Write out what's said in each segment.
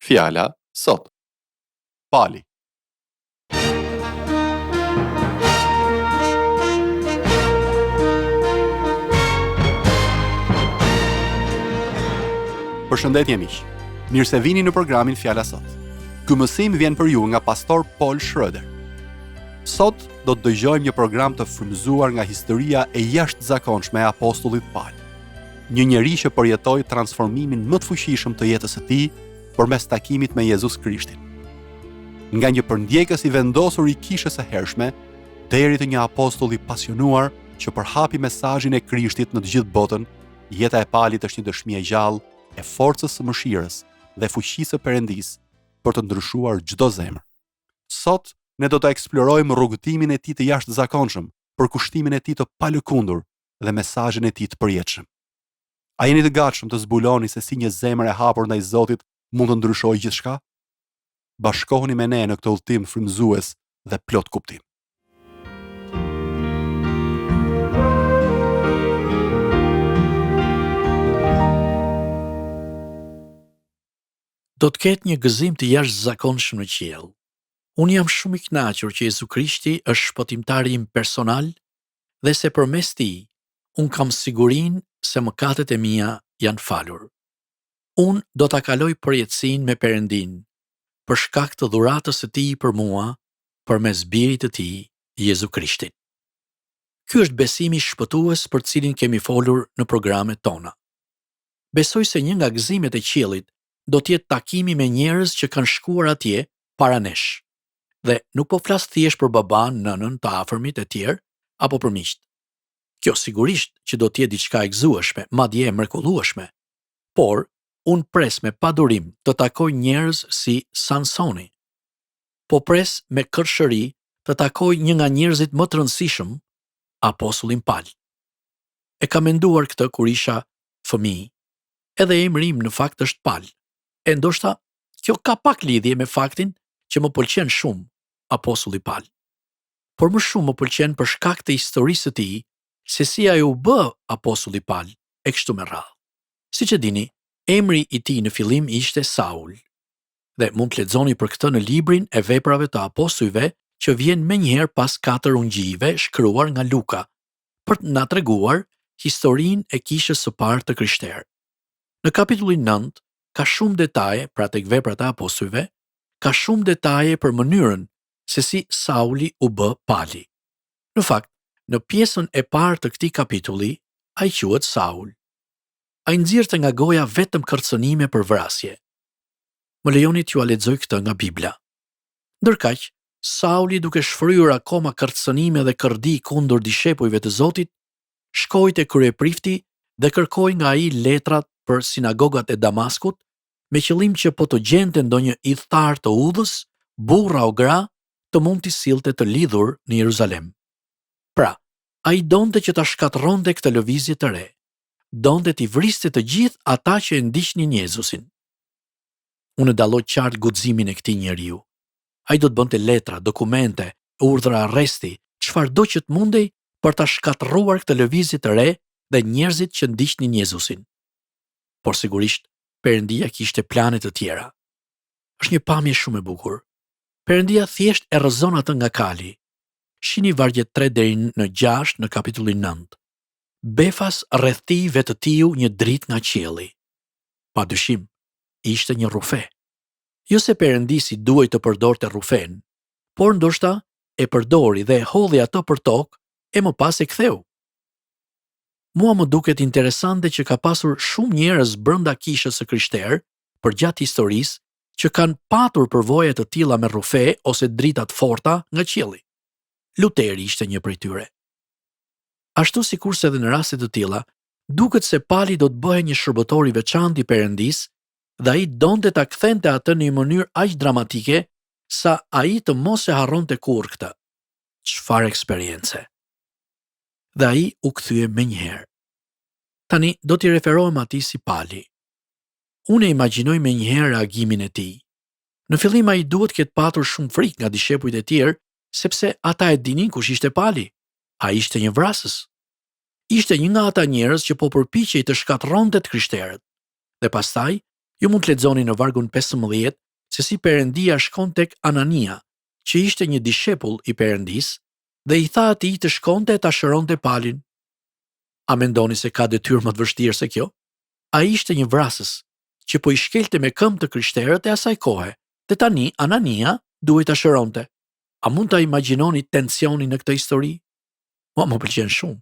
Fjala sot. Pali. Përshëndetje miq. Mirë se vini në programin Fjala sot. Ky mësim vjen për ju nga pastor Paul Schroeder. Sot do të dëgjojmë një program të frymëzuar nga historia e jashtëzakonshme e apostullit Paul. Një njeri që përjetoi transformimin më të fuqishëm të jetës së tij përmes takimit me Jezus Krishtin. Nga një përndjekës i vendosur i kishës së hershme, deri te një apostull i pasionuar që përhapi mesazhin e Krishtit në të gjithë botën, jeta e Palit është një dëshmi e gjallë e forcës së mëshirës dhe fuqisë së Perëndisë për të ndryshuar çdo zemër. Sot ne do ta eksplorojmë rrugëtimin e tij të jashtëzakonshëm, përkushtimin e tij të palëkundur dhe mesazhin e tij të përjetshëm. A jeni të gatshëm të zbuloni se si një zemër e hapur ndaj Zotit mund të ndryshojë gjithçka? Bashkohuni me ne në këtë udhtim frymëzues dhe plot kuptim. Do të ketë një gëzim të jashtëzakonshëm në qiell. Unë jam shumë i kënaqur që Jezu Krishti është shpëtimtari im personal dhe se përmes tij unë kam sigurinë se mëkatet e mia janë falur. Unë do ta kaloj përjetësinë me Perëndin për shkak të dhuratës së tij për mua përmes birit të tij, Jezu Krishtit. Ky është besimi shpëtues për të cilin kemi folur në programet tona. Besoj se një nga gëzimet e qiellit do të jetë takimi me njerëz që kanë shkuar atje para nesh. Dhe nuk po flas thjesht për baban, nënën, të afërmit e tjerë apo për miqt. Kjo sigurisht që do të jetë diçka e gëzueshme, madje e mrekullueshme. Por unë pres me padurim të takoj njerëz si Sansoni. Po pres me kërshëri të takoj një nga njerëzit më të rëndësishëm, apostullin Paul. E kam menduar këtë kur isha fëmijë. Edhe emri im në fakt është Paul. E ndoshta kjo ka pak lidhje me faktin që më pëlqen shumë apostulli Paul. Por më shumë më pëlqen për shkak të historisë së tij, se si ai u bë apostulli Paul e kështu me radhë. Siç e dini, emri i tij në fillim ishte Saul. Dhe mund të lexoni për këtë në librin e veprave të apostujve që vjen menjëherë pas 4 ungjive shkruar nga Luka, për të na treguar historinë e kishës së parë të krishterë. Në kapitullin 9 ka shumë detaje, pra tek veprat e apostujve, ka shumë detaje për mënyrën se si Sauli u bë Pali. Në fakt, në pjesën e parë të këtij kapitulli, ai quhet Saul. Ai nxirrte nga goja vetëm kërcënime për vrasje. Më lejoni t'ju a lexoj këtë nga Bibla. Ndërkaq, Sauli, duke shfryrë akoma kërcënime dhe kërdi kundër dishepujve të Zotit, shkoi te kryeprifti dhe kërkoi nga ai letrat për sinagogat e Damaskut, me qëllim që po të gjente ndonjë idhtar të udhës, burra o gra, të mund t'i sillte të lidhur në Jeruzalem. Pra, ai donte që ta shkatërronte këtë lëvizje të re. Donte t'i vriste të gjithë ata që e ndiqnin Jezusin. Unë dalloj qartë guximin e këtij njeriu. Ai do të bënte letra, dokumente, urdhra arresti, çfarëdo që të mundej për ta shkatërruar këtë lëvizje të re dhe njerëzit që ndiqnin Jezusin. Por sigurisht, Perëndia kishte plane të tjera. Është një pamje shumë e bukur. Perëndia thjesht e rrëzon atë nga kali. Shihni vargjet 3 deri në 6 në kapitullin 9. Befas rreth tij vetë tiu një dritë nga qielli. Padyshim, ishte një rufe. Jo se Perëndisi duhej të përdorte rufen, por ndoshta e përdori dhe e hodhi ato për tokë e më pas e ktheu. Mua më duket interesante që ka pasur shumë njerëz brenda kishës së krishterë përgjatë historisë që kanë patur përvoja të tilla me rufe ose drita të forta nga qielli. Luteri ishte një prej tyre. Ashtu sikurse edhe në raste të tilla, duket se Pali do të bëhej një shërbëtor i veçantë i Perëndisë dhe ai donte ta kthente atë në një mënyrë aq dramatike sa ai të mos e harronte kurrë këtë. Çfarë eksperiencë! Dhe ai u kthye menjëherë. Tani do t'i referohem atij si Pali. Unë e imagjinoj menjëherë reagimin e tij. Në fillim ai duhet ketë patur shumë frikë nga dishepujt e tjerë, sepse ata e dinin kush ishte Pali. Ai ishte një vrasës. Ishte një nga ata njerëz që po përpiqej të shkatërronte të krishterët. Dhe pastaj Ju mund të lexoni në vargun 15 se si Perëndia shkon tek Anania, që ishte një dishepull i Perëndis, dhe i tha atij të shkonte ta shëronte palin. A mendoni se ka detyrë më të vështirë se kjo? Ai ishte një vrasës që po i shkelte me këmbë të krishterët e asaj kohe, dhe tani Anania duhej ta shëronte. A mund ta imagjinoni tensionin në këtë histori? Më pëlqen shumë.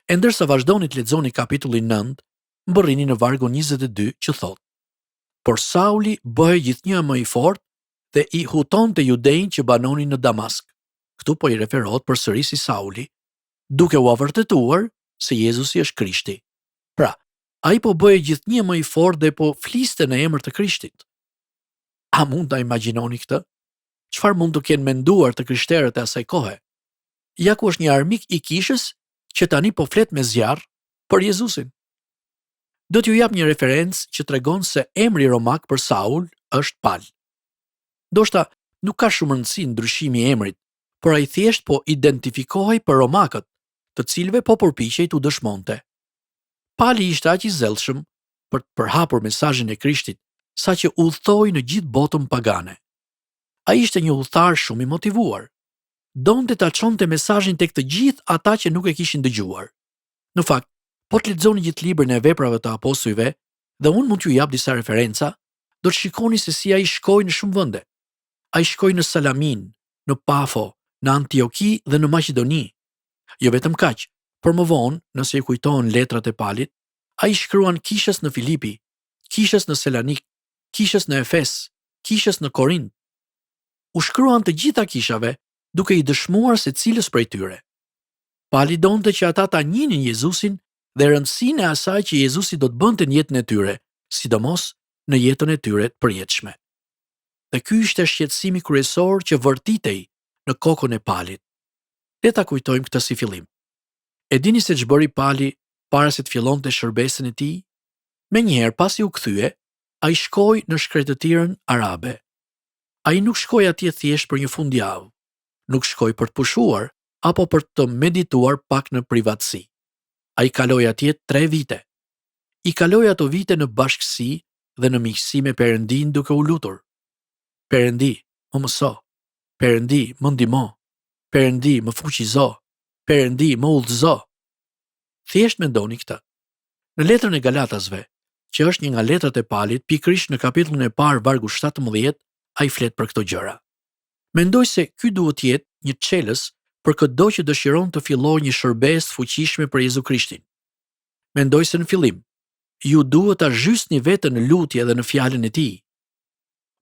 E ndërsa vazhdoni të lexoni kapitullin 9, mbërrini në vargun 22 që thotë: Por Sauli bëhej gjithnjë më i fortë dhe i hutonte judejnë që banonin në Damask. Këtu po i referohet përsëri si Sauli, duke u vërtetuar se Jezusi është Krishti. Pra, ai po bëhej gjithnjë më i fortë dhe po fliste në emër të Krishtit. A mund ta imagjinoni këtë? Çfarë mund të kenë menduar të krishterët e asaj kohe? Ja ku është një armik i kishës që tani po flet me zjarr për Jezusin. Do t'ju jap një referencë që tregon se emri romak për Saul është Pal. Ndoshta nuk ka shumë rëndësi ndryshimi i emrit, por ai thjesht po identifikohej për romakët, të cilëve po përpiqej t'u dëshmonte. Pali ishte aq i zellshëm për të përhapur mesazhin e Krishtit, saqë udhthoi në gjithë botën pagane. Ai ishte një udhëtar shumë i motivuar. Donte ta çonte mesazhin tek të gjithë ata që nuk e kishin dëgjuar. Në fakt, po të lexoni gjithë librin e Veprave të Apostujve, dhe unë mund t'ju jap disa referenca, do të shikoni se si ai shkoi në shumë vende. Ai shkoi në Salamin, në Pafo, në Antioki dhe në Maqedoni. Jo vetëm kaq, por më vonë, nëse ju kujtohen letrat e Palit, ai shkruan kishës në Filipi, kishës në Selanik, kishës në Efes, kishës në Korint. U shkruan të gjitha kishave, duke i dëshmuar se cilës prej tyre. Pali donte që ata ta njihnin Jezusin dhe rëndësinë e asaj që Jezusi do të bënte në jetën e tyre, sidomos në jetën e tyre të përjetshme. Dhe ky ishte shqetësimi kryesor që vërtitej në kokën e Palit. Le ta kujtojmë këtë si fillim. E dini se ç'bëri Pali para se të fillonte shërbesën e tij? Menjëherë pasi u kthye, ai shkoi në shkretëtirën arabe. Ai nuk shkoi atje thjesht për një fundjavë, nuk shkoi për të pushuar apo për të medituar pak në privatësi. Ai kaloi atje 3 vite. I kaloi ato vite në bashkësi dhe në miqësi me Perëndin duke u lutur. Perëndi, më mëso. Perëndi, më ndihmo. Perëndi, më fuqizo. Perëndi, më udhëzo. Thjesht mendoni këtë. Në letrën e Galatasve, që është një nga letrat e Palit, pikërisht në kapitullin e parë vargu 17, ai flet për këto gjëra. Mendoj se ky duhet të jetë një çelës për çdo që dëshiron të fillojë një shërbesë të fuqishme për Jezu Krishtin. Mendoj se në fillim, ju duhet ta zhysni veten në lutje dhe në fjalën e Tij.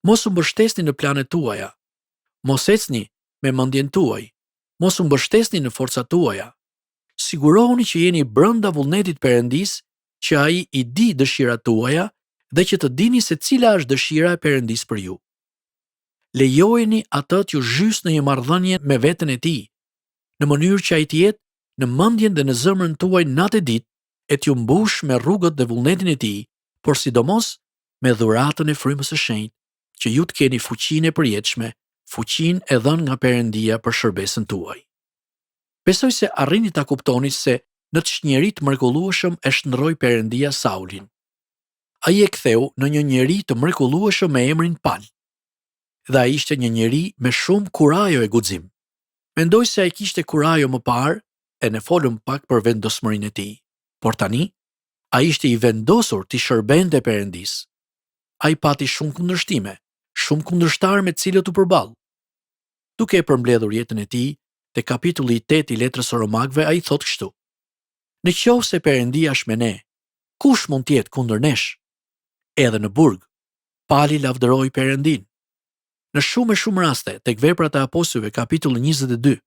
Mos u mbështesni në planet tuaja. Mos ecni me mendjen tuaj. Mos u mbështesni në forcat tuaja. Sigurohuni që jeni brenda vullnetit Perëndis, që ai i di dëshirat tuaja dhe që të dini se cila është dëshira e Perëndis për ju. Lejojeni atë t'ju zhysë në një marrëdhënie me veten e Tij, në mënyrë që ai të jetë në mendjen dhe në zemrën tuaj natë e ditë, e t'ju mbush me rrugët dhe vullnetin e Tij, por sidomos me dhuratën e frymës së shenjtë, që ju të keni fuqinë e përjetshme, fuqinë e dhënë nga Perëndia për shërbesën tuaj. Besoj se arrini ta kuptoni se në të çnjeri të mrekullueshëm e shndroi Perëndia Saulin. Ai e ktheu në një njeri të mrekullueshëm me emrin Pal. Dhe ai ishte një njeri me shumë kurajo e guxim. Mendoj se ai kishte kurajo më parë, e ne folëm pak për vendosmërinë e tij, por tani ai ishte i vendosur të shërbente Perëndis. Ai pati shumë kundërshtime, shumë kundërshtar me të cilët u përball. Duke e përmbledhur jetën e tij, te kapitulli 8 i letrës së Romakëve ai thotë kështu: Në qoftë se Perëndia është me ne, kush mund të jetë kundër nesh? Edhe në burg, Pali lavdëroi Perëndin. Në shumë raste, tek Veprat e Apostujve kapitulli 22,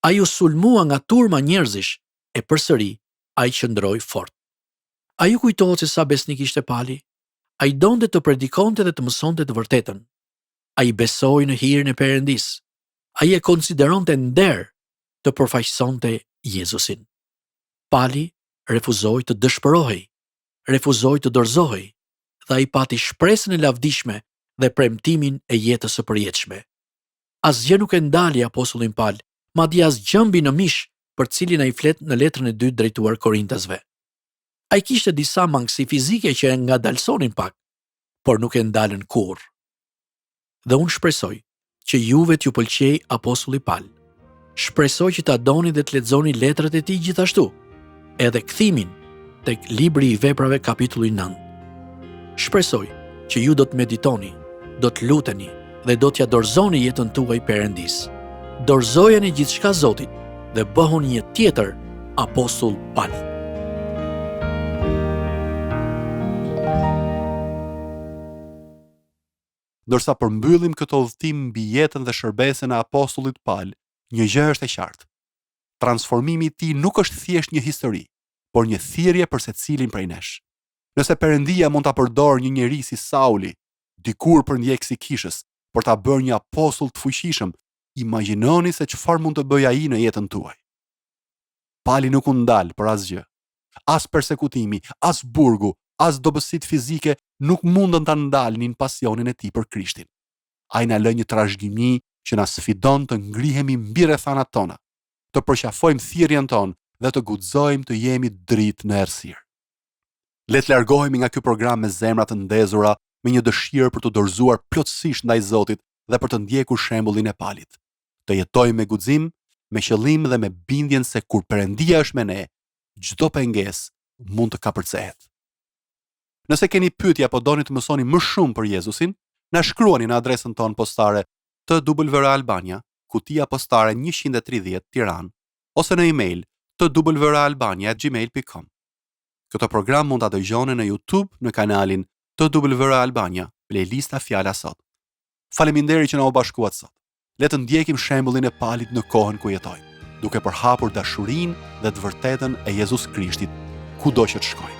ai u sulmua nga turma njerëzish e përsëri ai qëndroi fort. Ai u kujtohet se sa besnik ishte Pali. Ai donte të predikonte dhe të mësonte të vërtetën. Ai besoi në hirin e Perëndis. Ai e konsideronte nder të përfaqësonte Jezusin. Pali refuzoi të dëshpërohej, refuzoi të dorëzohej, dhe ai pati shpresën e lavdishme dhe premtimin e jetës së përjetshme. Asgjë nuk e ndali apostullin Pal, madje as gjëmbi në mish, për cilin ai flet në letrën e 2 drejtuar Korintasve. Ai kishte disa mangësi fizike që e ngadalsonin pak, por nuk e ndalën kurrë. Dhe unë shpresoj që juve t'ju pëlqej apostulli Paul. Shpresoj që ta doni dhe të lexoni letrat e tij gjithashtu, edhe kthimin tek libri i veprave kapitulli 9. Shpresoj që ju do të meditoni, do të luteni dhe do t'ja dorëzoni jetën tuaj Perëndis. Dorëzojeni gjithçka Zotit dhe bëhuni një tjetër apostull Paul. Ndërsa përmbyllim këtë udhëtim mbi jetën dhe shërbesën e apostullit Paul, një gjë është e qartë. Transformimi i tij nuk është thjesht një histori, por një thirrje për secilin prej nesh. Nëse Perëndia mund ta përdorë një njerëz si Sauli, dikur përndjekës i kishës, për ta bërë një apostull të fuqishëm, imagjinoni se çfarë mund të bëjë ai në jetën tuaj. Pali nuk u ndal për asgjë. As persekutimi, as burgu, as dobësitë fizike nuk mundën ta ndalnin pasionin e tij për Krishtin. Ai na lë një trashëgimi që na sfidon të ngrihemi mbi rrethanat tona, të përqafojmë thirrjen tonë dhe të guxojmë të jemi dritë në errësirë. Le të largohemi nga ky program me zemra të ndezura, me një dëshirë për të dorëzuar plotësisht ndaj Zotit dhe për të ndjekur shembullin e Palit. Të jetojmë me guxim, me qëllim dhe me bindjen se kur Perëndia është me ne, çdo pengesë mund të kapërcehet. Nëse keni pyetje apo doni të mësoni më shumë për Jezusin, na shkruani në adresën tonë postare TWR Albania, kutia postare 130 Tiranë, ose në email twralbania@gmail.com. Këtë program mund ta dëgjoni në YouTube në kanalin TWR Albania, playlista Fjala Sot. Faleminderit që na u bashkuat sot. Le të ndjekim shembullin e Palit në kohën ku jetojmë, duke përhapur dashurinë dhe të vërtetën e Jezus Krishtit kudo që të shkojmë.